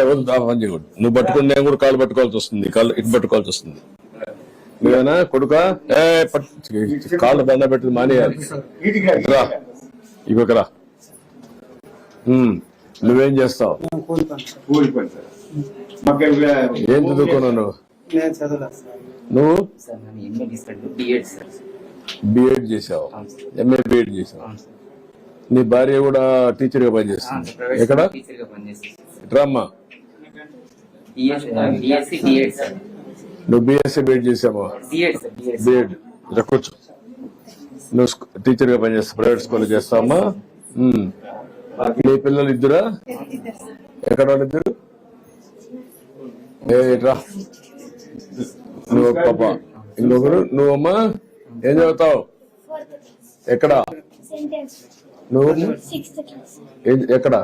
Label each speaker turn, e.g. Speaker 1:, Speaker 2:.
Speaker 1: వద్దు పని చేయకూడదు. నువ్వు పట్టుకుని నేను కూడా కాళ్ళు పట్టుకోవాల్సి వస్తుంది, కాళ్ళు ఇటు పట్టుకోవాల్సి వస్తుంది. నువ్వేనా కొడుక కాళ్ళు దండ పెట్టి మానేయాలి. రా ఇవ్వకరా. నువ్వేం చేస్తావు? ఏం చదువుకున్నావు నువ్వు? బిఎడ్ చేసావు, ఎంఏ బిఎడ్ చేసావు. నీ భార్య కూడా టీచర్ గా పనిచేస్తుంది. ఎక్కడ? రామ్మా, నువ్వు బిఎస్సీ బిఎడ్ చేసావా? బిఎడ్ కూర్చో. నువ్వు టీచర్ గా పనిచేస్తావు, ప్రైవేట్ స్కూల్ చేస్తావమ్మా. నీ పిల్లలు ఇద్దరా? ఎక్కడ వాళ్ళిద్దరు? రా నువ్వు పాప, ఇంకొకరు నువ్వమ్మా. ఏం చదువుతావు? ఎక్కడ నువ్వు? ఎక్కడ?